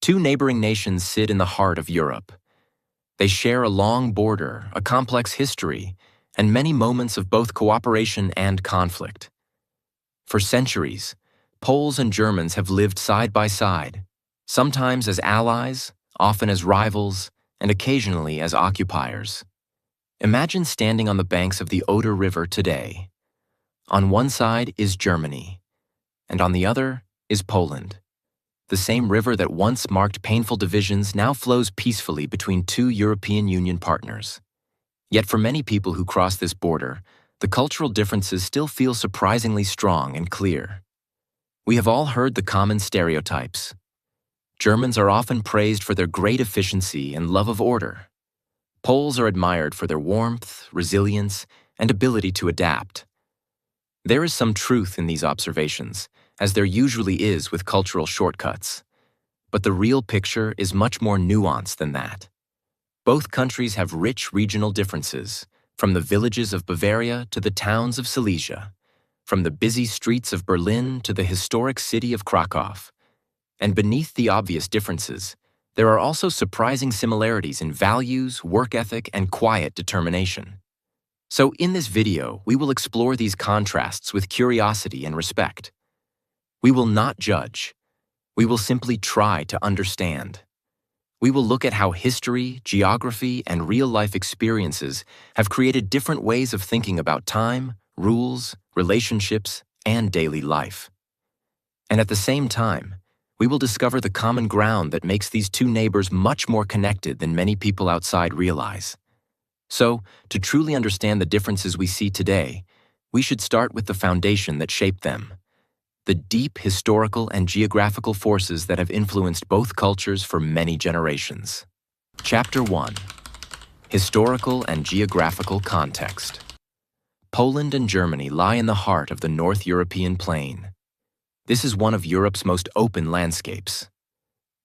Two neighboring nations sit in the heart of Europe. They share a long border, a complex history, and many moments of both cooperation and conflict. For centuries, Poles and Germans have lived side by side, sometimes as allies, often as rivals, and occasionally as occupiers. Imagine standing on the banks of the Oder River today. On one side is Germany, and on the other is Poland. The same river that once marked painful divisions now flows peacefully between two European Union partners. Yet for many people who cross this border, the cultural differences still feel surprisingly strong and clear. We have all heard the common stereotypes. Germans are often praised for their great efficiency and love of order. Poles are admired for their warmth, resilience, and ability to adapt. There is some truth in these observations, as there usually is with cultural shortcuts. But the real picture is much more nuanced than that. Both countries have rich regional differences, from the villages of Bavaria to the towns of Silesia, from the busy streets of Berlin to the historic city of Krakow. And beneath the obvious differences, there are also surprising similarities in values, work ethic, and quiet determination. So in this video, we will explore these contrasts with curiosity and respect. We will not judge. We will simply try to understand. We will look at how history, geography, and real-life experiences have created different ways of thinking about time, rules, relationships, and daily life. And at the same time, we will discover the common ground that makes these two neighbors much more connected than many people outside realize. So, to truly understand the differences we see today, we should start with the foundation that shaped them: the deep historical and geographical forces that have influenced both cultures for many generations. Chapter 1. Historical and Geographical Context. Poland and Germany lie in the heart of the North European plain. This is one of Europe's most open landscapes.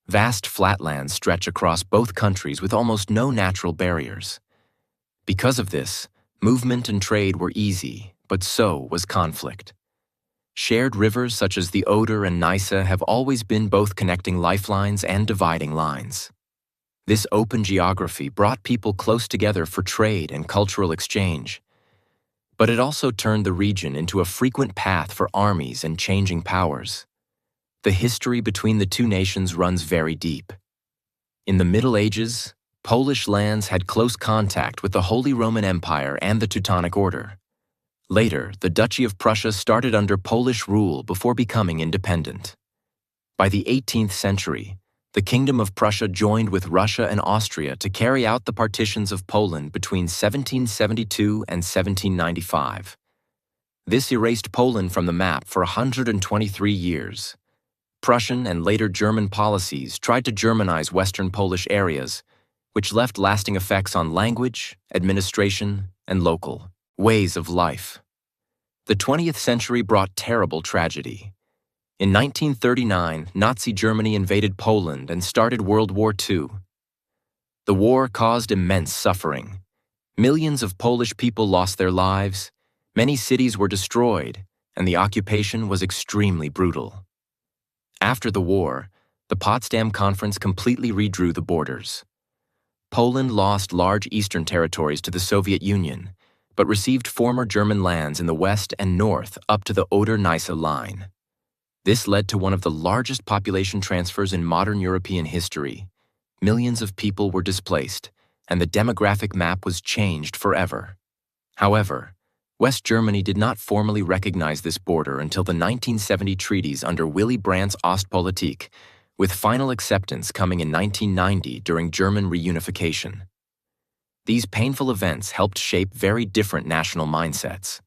Vast flatlands stretch across both countries with almost no natural barriers. Because of this, movement and trade were easy, but so was conflict. Shared rivers such as the Oder and Neisse have always been both connecting lifelines and dividing lines. This open geography brought people close together for trade and cultural exchange. But it also turned the region into a frequent path for armies and changing powers. The history between the two nations runs very deep. In the Middle Ages, Polish lands had close contact with the Holy Roman Empire and the Teutonic Order. Later, the Duchy of Prussia started under Polish rule before becoming independent. By the 18th century, the Kingdom of Prussia joined with Russia and Austria to carry out the partitions of Poland between 1772 and 1795. This erased Poland from the map for 123 years. Prussian and later German policies tried to Germanize Western Polish areas, which left lasting effects on language, administration, and local ways of life. The 20th century brought terrible tragedy. In 1939, Nazi Germany invaded Poland and started World War II. The war caused immense suffering. Millions of Polish people lost their lives, many cities were destroyed, and the occupation was extremely brutal. After the war, the Potsdam Conference completely redrew the borders. Poland lost large eastern territories to the Soviet Union, but received former German lands in the west and north up to the Oder-Neisse line. This led to one of the largest population transfers in modern European history. Millions of people were displaced, and the demographic map was changed forever. However, West Germany did not formally recognize this border until the 1970 treaties under Willy Brandt's Ostpolitik, with final acceptance coming in 1990 during German reunification. These painful events helped shape very different national mindsets.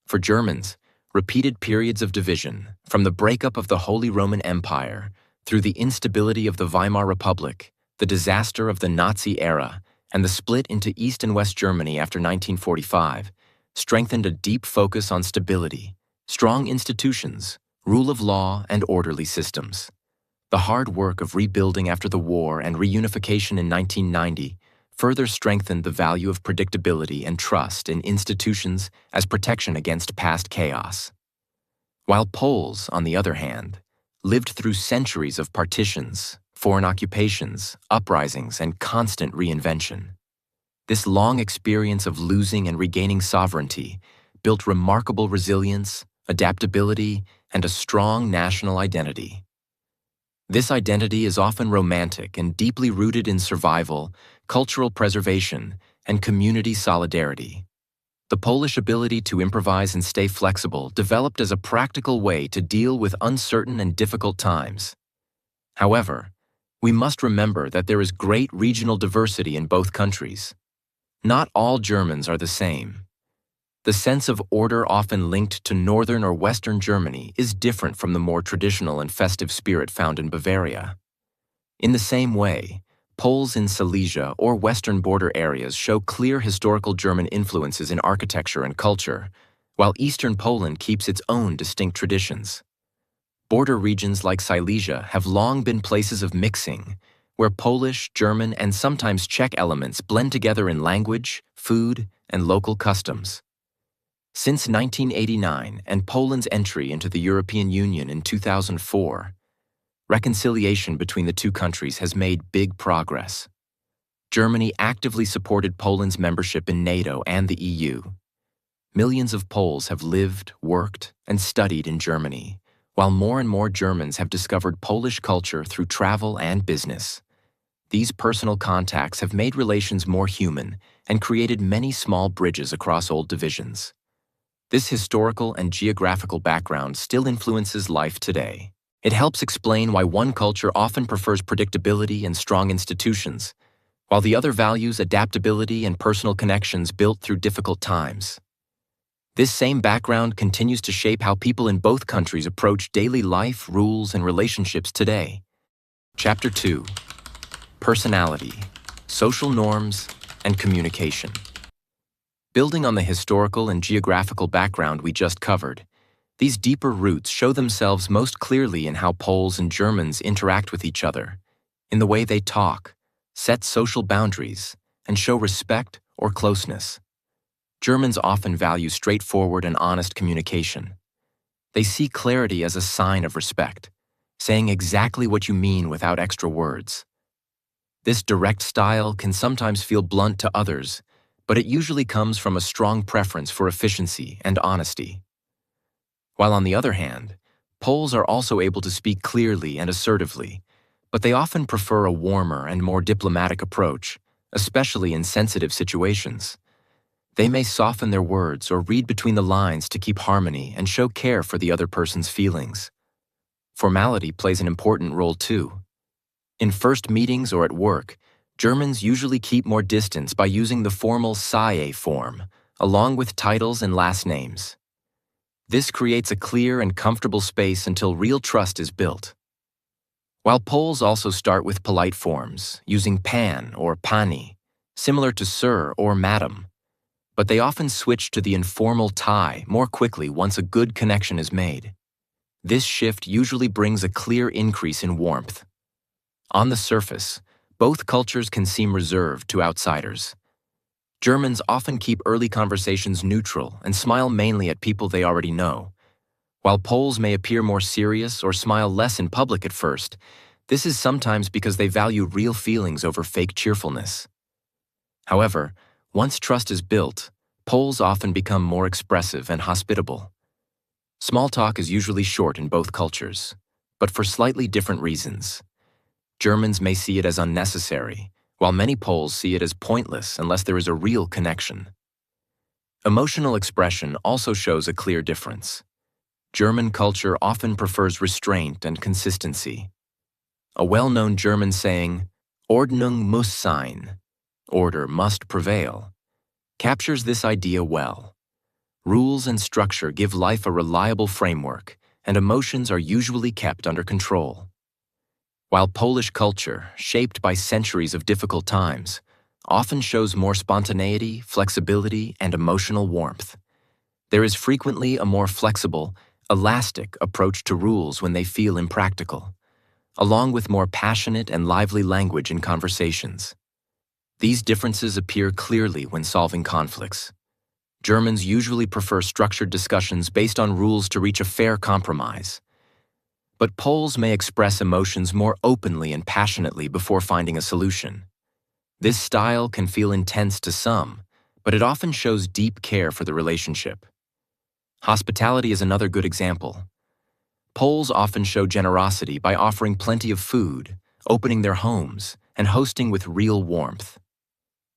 For Germans, repeated periods of division, from the breakup of the Holy Roman Empire through the instability of the Weimar Republic, the disaster of the Nazi era, and the split into East and West Germany after 1945, strengthened a deep focus on stability, strong institutions, rule of law, and orderly systems. The hard work of rebuilding after the war and reunification in 1990 further strengthened the value of predictability and trust in institutions as protection against past chaos. While Poles, on the other hand, lived through centuries of partitions, foreign occupations, uprisings, and constant reinvention. This long experience of losing and regaining sovereignty built remarkable resilience, adaptability, and a strong national identity. This identity is often romantic and deeply rooted in survival, cultural preservation, and community solidarity. The Polish ability to improvise and stay flexible developed as a practical way to deal with uncertain and difficult times. However, we must remember that there is great regional diversity in both countries. Not all Germans are the same. The sense of order often linked to northern or western Germany is different from the more traditional and festive spirit found in Bavaria. In the same way, Poles in Silesia or western border areas show clear historical German influences in architecture and culture, while eastern Poland keeps its own distinct traditions. Border regions like Silesia have long been places of mixing, where Polish, German, and sometimes Czech elements blend together in language, food, and local customs. Since 1989 and Poland's entry into the European Union in 2004, reconciliation between the two countries has made big progress. Germany actively supported Poland's membership in NATO and the EU. Millions of Poles have lived, worked, and studied in Germany, while more and more Germans have discovered Polish culture through travel and business. These personal contacts have made relations more human and created many small bridges across old divisions. This historical and geographical background still influences life today. It helps explain why one culture often prefers predictability and strong institutions, while the other values adaptability and personal connections built through difficult times. This same background continues to shape how people in both countries approach daily life, rules, and relationships today. Chapter 2: Personality, Social Norms, and Communication. Building on the historical and geographical background we just covered, these deeper roots show themselves most clearly in how Poles and Germans interact with each other, in the way they talk, set social boundaries, and show respect or closeness. Germans often value straightforward and honest communication. They see clarity as a sign of respect, saying exactly what you mean without extra words. This direct style can sometimes feel blunt to others, but it usually comes from a strong preference for efficiency and honesty. While on the other hand, Poles are also able to speak clearly and assertively, but they often prefer a warmer and more diplomatic approach, especially in sensitive situations. They may soften their words or read between the lines to keep harmony and show care for the other person's feelings. Formality plays an important role too. In first meetings or at work, Germans usually keep more distance by using the formal Sie form, along with titles and last names. This creates a clear and comfortable space until real trust is built. While Poles also start with polite forms, using pan or pani, similar to sir or madam, but they often switch to the informal tie more quickly once a good connection is made. This shift usually brings a clear increase in warmth. On the surface, both cultures can seem reserved to outsiders. Germans often keep early conversations neutral and smile mainly at people they already know. While Poles may appear more serious or smile less in public at first, this is sometimes because they value real feelings over fake cheerfulness. However, once trust is built, Poles often become more expressive and hospitable. Small talk is usually short in both cultures, but for slightly different reasons. Germans may see it as unnecessary, while many Poles see it as pointless unless there is a real connection. Emotional expression also shows a clear difference. German culture often prefers restraint and consistency. A well-known German saying, "Ordnung muss sein," order must prevail, captures this idea well. Rules and structure give life a reliable framework, and emotions are usually kept under control. While Polish culture, shaped by centuries of difficult times, often shows more spontaneity, flexibility, and emotional warmth, there is frequently a more flexible, elastic approach to rules when they feel impractical, along with more passionate and lively language in conversations. These differences appear clearly when solving conflicts. Germans usually prefer structured discussions based on rules to reach a fair compromise. But Poles may express emotions more openly and passionately before finding a solution. This style can feel intense to some, but it often shows deep care for the relationship. Hospitality is another good example. Poles often show generosity by offering plenty of food, opening their homes, and hosting with real warmth.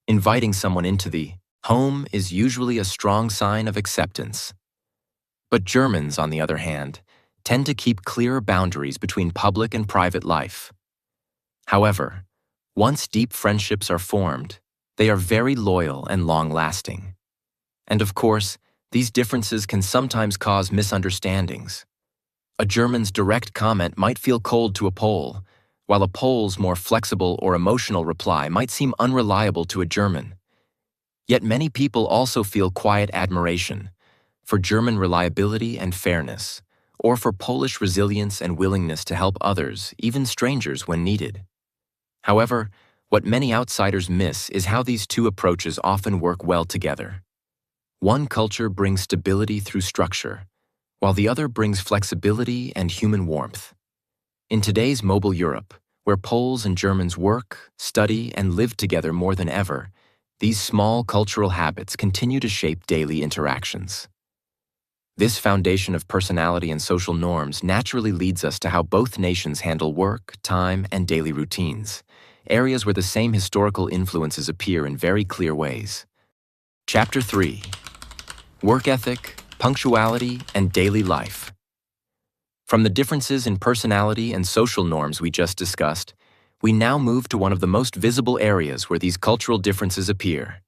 Inviting someone into the home is usually a strong sign of acceptance. But Germans, on the other hand, tend to keep clearer boundaries between public and private life. However, once deep friendships are formed, they are very loyal and long-lasting. And of course, these differences can sometimes cause misunderstandings. A German's direct comment might feel cold to a Pole, while a Pole's more flexible or emotional reply might seem unreliable to a German. Yet many people also feel quiet admiration for German reliability and fairness, or for Polish resilience and willingness to help others, even strangers, when needed. However, what many outsiders miss is how these two approaches often work well together. One culture brings stability through structure, while the other brings flexibility and human warmth. In today's mobile Europe, where Poles and Germans work, study, and live together more than ever, these small cultural habits continue to shape daily interactions. This foundation of personality and social norms naturally leads us to how both nations handle work, time, and daily routines, areas where the same historical influences appear in very clear ways. Chapter 3: Work ethic, punctuality, and daily life. From the differences in personality and social norms we just discussed, we now move to one of the most visible areas where these cultural differences appear: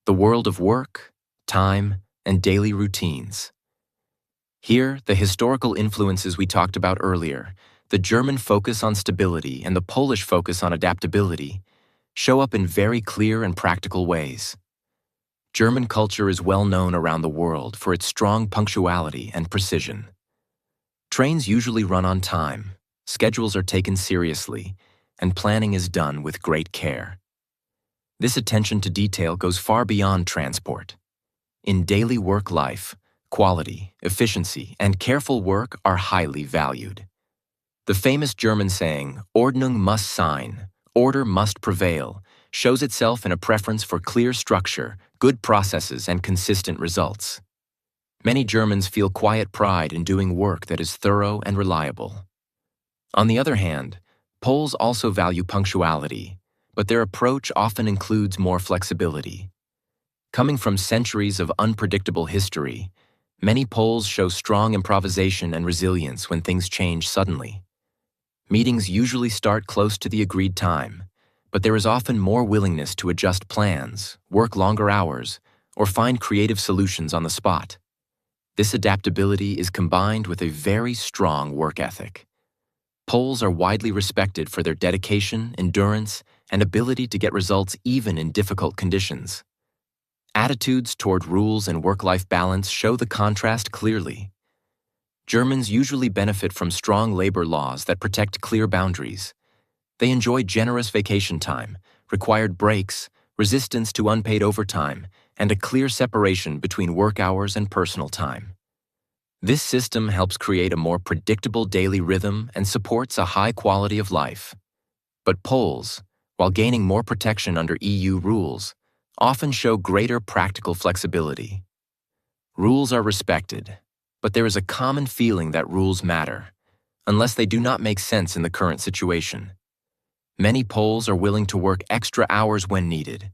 the world of work, time, and daily routines. Here, the historical influences we talked about earlier, the German focus on stability and the Polish focus on adaptability, show up in very clear and practical ways. German culture is well known around the world for its strong punctuality and precision. Trains usually run on time, schedules are taken seriously, and planning is done with great care. This attention to detail goes far beyond transport. In daily work life, quality, efficiency, and careful work are highly valued. The famous German saying, "Ordnung muss sein," order must prevail, shows itself in a preference for clear structure, good processes, and consistent results. Many Germans feel quiet pride in doing work that is thorough and reliable. On the other hand, Poles also value punctuality, but their approach often includes more flexibility. Coming from centuries of unpredictable history, many Poles show strong improvisation and resilience when things change suddenly. Meetings usually start close to the agreed time, but there is often more willingness to adjust plans, work longer hours, or find creative solutions on the spot. This adaptability is combined with a very strong work ethic. Poles are widely respected for their dedication, endurance, and ability to get results even in difficult conditions. Attitudes toward rules and work-life balance show the contrast clearly. Germans usually benefit from strong labor laws that protect clear boundaries. They enjoy generous vacation time, required breaks, resistance to unpaid overtime, and a clear separation between work hours and personal time. This system helps create a more predictable daily rhythm and supports a high quality of life. But Poles, while gaining more protection under EU rules, often show greater practical flexibility. Rules are respected, but there is a common feeling that rules matter, unless they do not make sense in the current situation. Many Poles are willing to work extra hours when needed.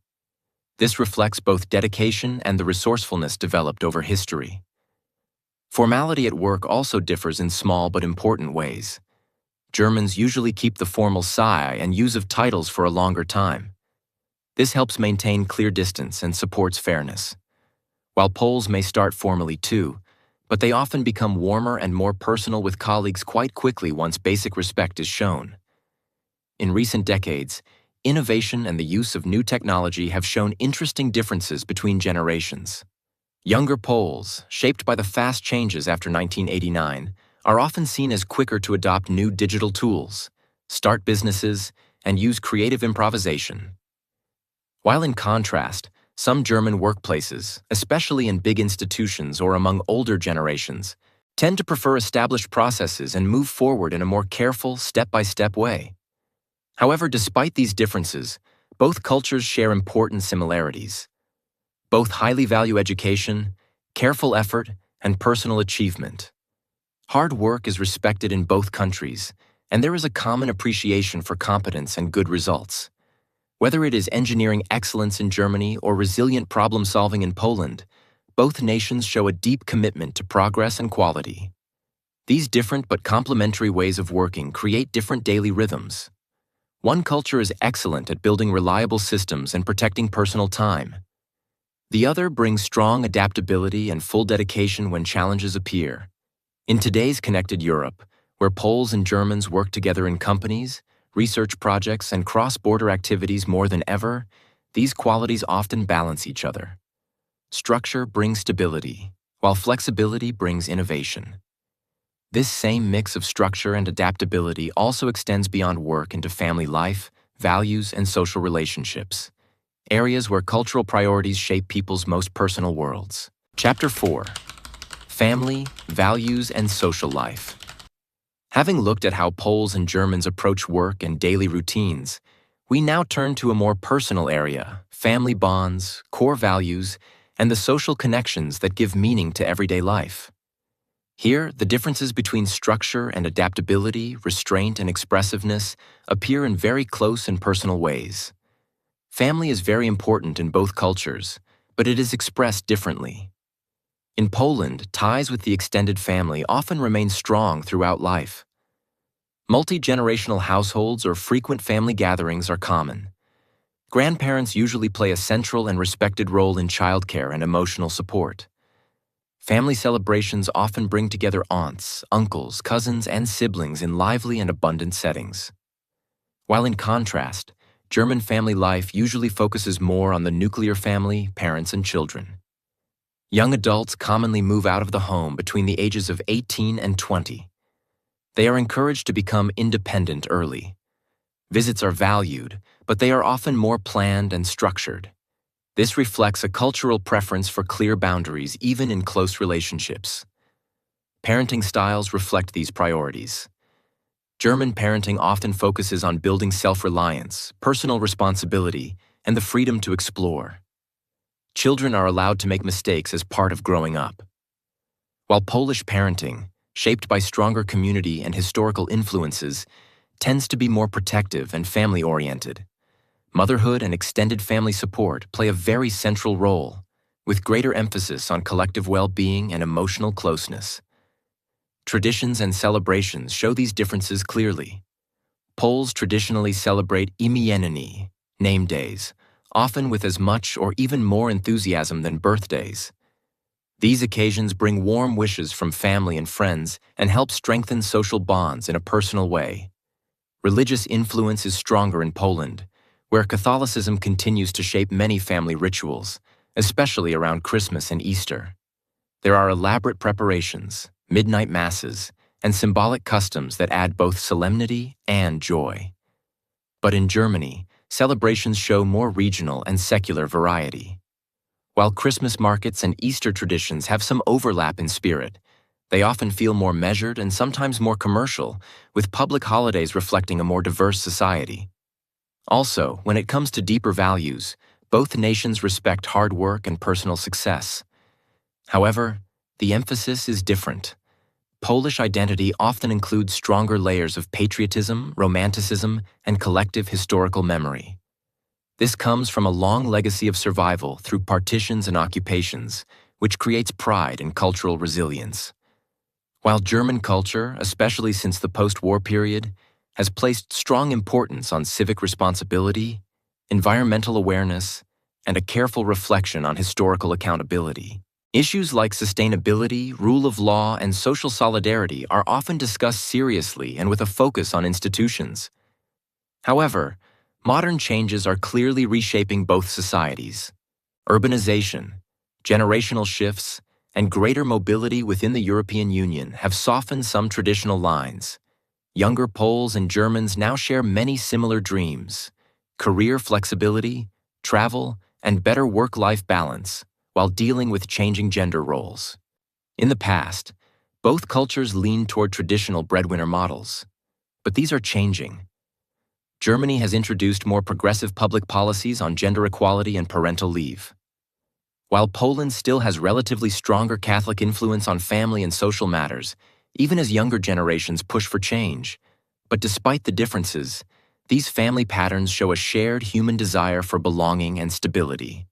This reflects both dedication and the resourcefulness developed over history. Formality at work also differs in small but important ways. Germans usually keep the formal sigh and use of titles for a longer time. This helps maintain clear distance and supports fairness. While Poles may start formally too, but they often become warmer and more personal with colleagues quite quickly once basic respect is shown. In recent decades, innovation and the use of new technology have shown interesting differences between generations. Younger Poles, shaped by the fast changes after 1989, are often seen as quicker to adopt new digital tools, start businesses, and use creative improvisation. While in contrast, some German workplaces, especially in big institutions or among older generations, tend to prefer established processes and move forward in a more careful, step-by-step way. However, despite these differences, both cultures share important similarities. Both highly value education, careful effort, and personal achievement. Hard work is respected in both countries, and there is a common appreciation for competence and good results. Whether it is engineering excellence in Germany or resilient problem-solving in Poland, both nations show a deep commitment to progress and quality. These different but complementary ways of working create different daily rhythms. One culture is excellent at building reliable systems and protecting personal time. The other brings strong adaptability and full dedication when challenges appear. In today's connected Europe, where Poles and Germans work together in companies, research projects, and cross-border activities more than ever, these qualities often balance each other. Structure brings stability, while flexibility brings innovation. This same mix of structure and adaptability also extends beyond work into family life, values, and social relationships, areas where cultural priorities shape people's most personal worlds. Chapter 4. Family, Values, and Social Life. Having looked at how Poles and Germans approach work and daily routines, we now turn to a more personal area: family bonds, core values, and the social connections that give meaning to everyday life. Here, the differences between structure and adaptability, restraint and expressiveness appear in very close and personal ways. Family is very important in both cultures, but it is expressed differently. In Poland, ties with the extended family often remain strong throughout life. Multi-generational households or frequent family gatherings are common. Grandparents usually play a central and respected role in childcare and emotional support. Family celebrations often bring together aunts, uncles, cousins, and siblings in lively and abundant settings. While in contrast, German family life usually focuses more on the nuclear family, parents, and children. Young adults commonly move out of the home between the ages of 18 and 20. They are encouraged to become independent early. Visits are valued, but they are often more planned and structured. This reflects a cultural preference for clear boundaries even in close relationships. Parenting styles reflect these priorities. German parenting often focuses on building self-reliance, personal responsibility, and the freedom to explore. Children are allowed to make mistakes as part of growing up. While Polish parenting, shaped by stronger community and historical influences, tends to be more protective and family-oriented. Motherhood and extended family support play a very central role, with greater emphasis on collective well-being and emotional closeness. Traditions and celebrations show these differences clearly. Poles traditionally celebrate imieniny, name days, often with as much or even more enthusiasm than birthdays. These occasions bring warm wishes from family and friends and help strengthen social bonds in a personal way. Religious influence is stronger in Poland, where Catholicism continues to shape many family rituals, especially around Christmas and Easter. There are elaborate preparations, midnight masses, and symbolic customs that add both solemnity and joy. But in Germany, celebrations show more regional and secular variety. While Christmas markets and Easter traditions have some overlap in spirit, they often feel more measured and sometimes more commercial, with public holidays reflecting a more diverse society. Also, when it comes to deeper values, both nations respect hard work and personal success. However, the emphasis is different. Polish identity often includes stronger layers of patriotism, romanticism, and collective historical memory. This comes from a long legacy of survival through partitions and occupations, which creates pride and cultural resilience. While German culture, especially since the post-war period, has placed strong importance on civic responsibility, environmental awareness, and a careful reflection on historical accountability, issues like sustainability, rule of law, and social solidarity are often discussed seriously and with a focus on institutions. However, modern changes are clearly reshaping both societies. Urbanization, generational shifts, and greater mobility within the European Union have softened some traditional lines. Younger Poles and Germans now share many similar dreams: career flexibility, travel, and better work-life balance, while dealing with changing gender roles. In the past, Both cultures lean toward traditional breadwinner models, but these are changing. Germany has introduced more progressive public policies on gender equality and parental leave, while Poland still has relatively stronger Catholic influence on family and social matters, even as younger generations push for change. But despite the differences, these family patterns show a shared human desire for belonging and stability.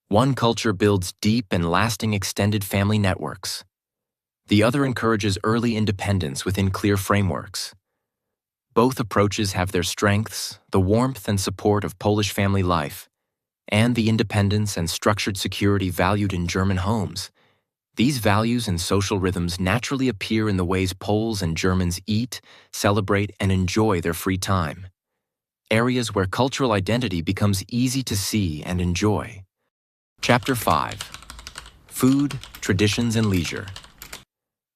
One culture builds deep and lasting extended family networks. The other encourages early independence within clear frameworks. Both approaches have their strengths, the warmth and support of Polish family life, and the independence and structured security valued in German homes. These values and social rhythms naturally appear in the ways Poles and Germans eat, celebrate, and enjoy their free time. Areas where cultural identity becomes easy to see and enjoy. Chapter 5. Food, Traditions, and Leisure.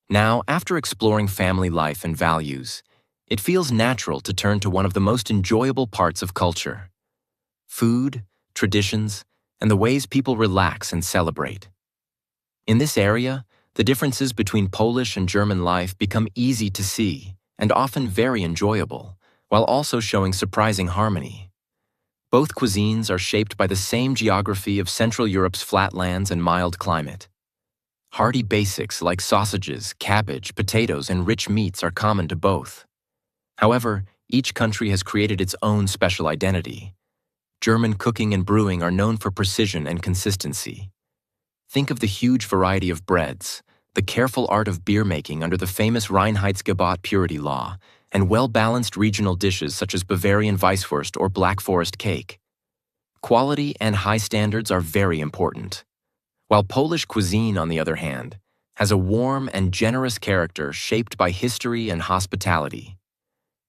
Now, after exploring family life and values, it feels natural to turn to one of the most enjoyable parts of culture: food, traditions, and the ways people relax and celebrate. In this area, the differences between Polish and German life become easy to see and often very enjoyable, while also showing surprising harmony. Both cuisines are shaped by the same geography of Central Europe's flatlands and mild climate. Hearty basics like sausages, cabbage, potatoes, and rich meats are common to both. However, each country has created its own special identity. German cooking and brewing are known for precision and consistency. Think of the huge variety of breads, the careful art of beer making under the famous Reinheitsgebot purity law, and well-balanced regional dishes such as Bavarian Weisswurst or Black Forest cake. Quality and high standards are very important. While Polish cuisine, on the other hand, has a warm and generous character shaped by history and hospitality.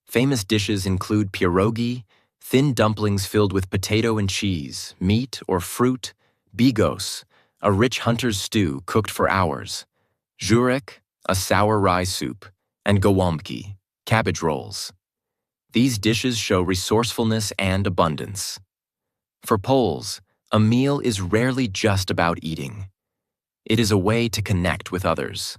Famous dishes include pierogi, thin dumplings filled with potato and cheese, meat or fruit, bigos, a rich hunter's stew cooked for hours, żurek, a sour rye soup, and gołąbki, cabbage rolls. These dishes show resourcefulness and abundance. For Poles, a meal is rarely just about eating. It is a way to connect with others.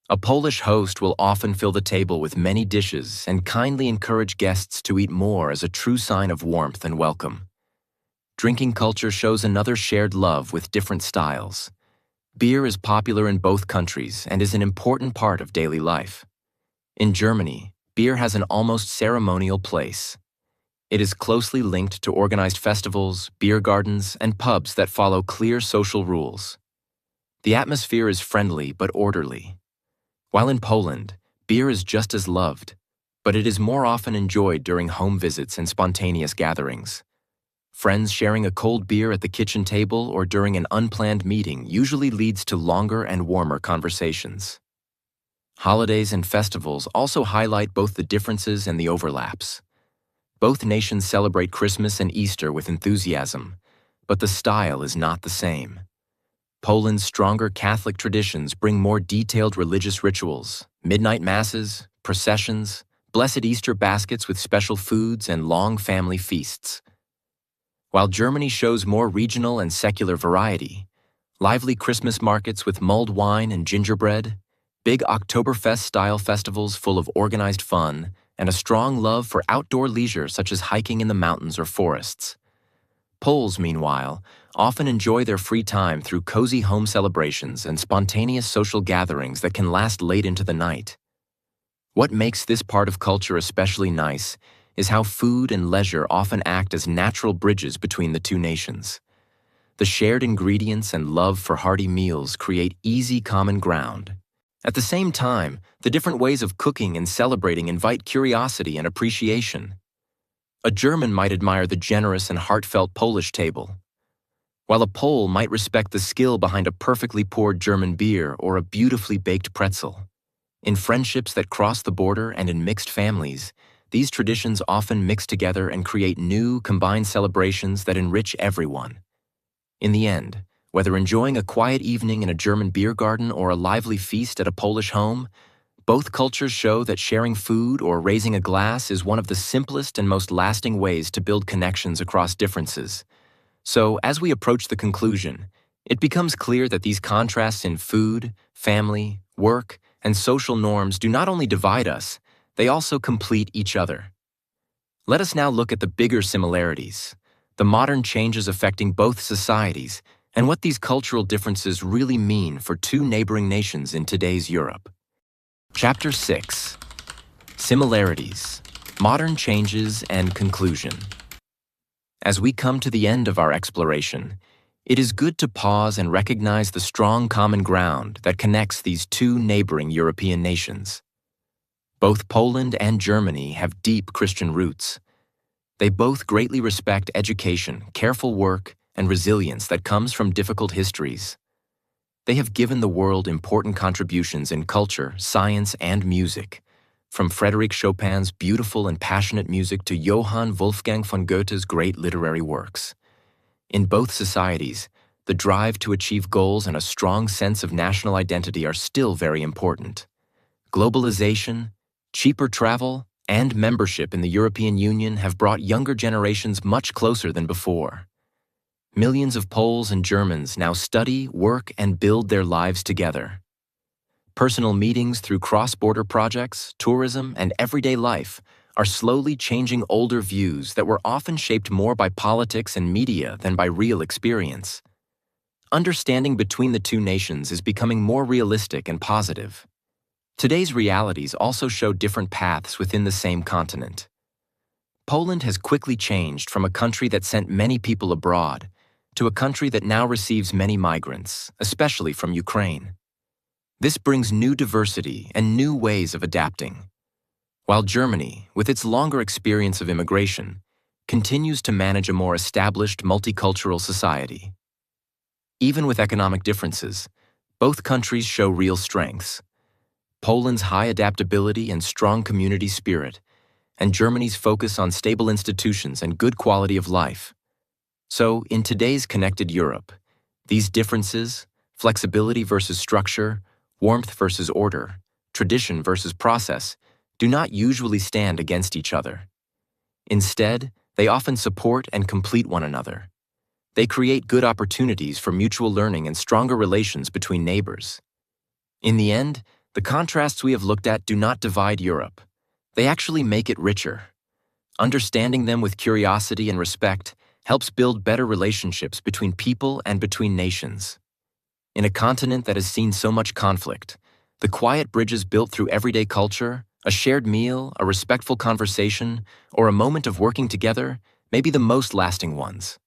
A Polish host will often fill the table with many dishes and kindly encourage guests to eat more as a true sign of warmth and welcome. Drinking culture shows another shared love with different styles. Beer is popular in both countries and is an important part of daily life. In Germany, beer has an almost ceremonial place. It is closely linked to organized festivals, beer gardens, and pubs that follow clear social rules. The atmosphere is friendly but orderly. While in Poland, beer is just as loved, but it is more often enjoyed during home visits and spontaneous gatherings. Friends sharing a cold beer at the kitchen table or during an unplanned meeting usually leads to longer and warmer conversations. Holidays and festivals also highlight both the differences and the overlaps. Both nations celebrate Christmas and Easter with enthusiasm, but the style is not the same. Poland's stronger Catholic traditions bring more detailed religious rituals, midnight masses, processions, blessed Easter baskets with special foods, and long family feasts. While Germany shows more regional and secular variety, lively Christmas markets with mulled wine and gingerbread, big Oktoberfest-style festivals full of organized fun, and a strong love for outdoor leisure such as hiking in the mountains or forests. Poles, meanwhile, often enjoy their free time through cozy home celebrations and spontaneous social gatherings that can last late into the night. What makes this part of culture especially nice is how food and leisure often act as natural bridges between the two nations. The shared ingredients and love for hearty meals create easy common ground. At the same time, the different ways of cooking and celebrating invite curiosity and appreciation. A German might admire the generous and heartfelt Polish table, while a Pole might respect the skill behind a perfectly poured German beer or a beautifully baked pretzel. In friendships that cross the border and in mixed families, these traditions often mix together and create new, combined celebrations that enrich everyone. In the end, whether enjoying a quiet evening in a German beer garden or a lively feast at a Polish home, both cultures show that sharing food or raising a glass is one of the simplest and most lasting ways to build connections across differences. So, as we approach the conclusion, it becomes clear that these contrasts in food, family, work, and social norms do not only divide us, they also complete each other. Let us now look at the bigger similarities, the modern changes affecting both societies, and what these cultural differences really mean for two neighboring nations in today's Europe. Chapter 6: Similarities, Modern Changes, and Conclusion. As we come to the end of our exploration, it is good to pause and recognize the strong common ground that connects these two neighboring European nations. Both Poland and Germany have deep Christian roots. They both greatly respect education, careful work, and resilience that comes from difficult histories. They have given the world important contributions in culture, science, and music, from Frédéric Chopin's beautiful and passionate music to Johann Wolfgang von Goethe's great literary works. In both societies, the drive to achieve goals and a strong sense of national identity are still very important. Globalization, cheaper travel, and membership in the European Union have brought younger generations much closer than before. Millions of Poles and Germans now study, work, and build their lives together. Personal meetings through cross-border projects, tourism, and everyday life are slowly changing older views that were often shaped more by politics and media than by real experience. Understanding between the two nations is becoming more realistic and positive. Today's realities also show different paths within the same continent. Poland has quickly changed from a country that sent many people abroad to a country that now receives many migrants, especially from Ukraine. This brings new diversity and new ways of adapting. While Germany, with its longer experience of immigration, continues to manage a more established multicultural society. Even with economic differences, both countries show real strengths. Poland's high adaptability and strong community spirit, and Germany's focus on stable institutions and good quality of life. So, in today's connected Europe, these differences, flexibility versus structure, warmth versus order, tradition versus process, do not usually stand against each other. Instead, they often support and complete one another. They create good opportunities for mutual learning and stronger relations between neighbors. In the end, the contrasts we have looked at do not divide Europe. They actually make it richer. Understanding them with curiosity and respect helps build better relationships between people and between nations. In a continent that has seen so much conflict, the quiet bridges built through everyday culture, a shared meal, a respectful conversation, or a moment of working together may be the most lasting ones.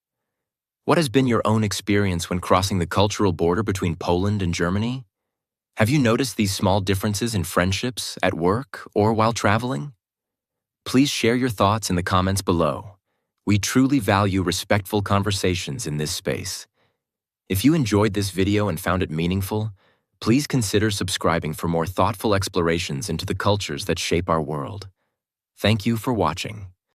What has been your own experience when crossing the cultural border between Poland and Germany? Have you noticed these small differences in friendships, at work, or while traveling? Please share your thoughts in the comments below. We truly value respectful conversations in this space. If you enjoyed this video and found it meaningful, please consider subscribing for more thoughtful explorations into the cultures that shape our world. Thank you for watching.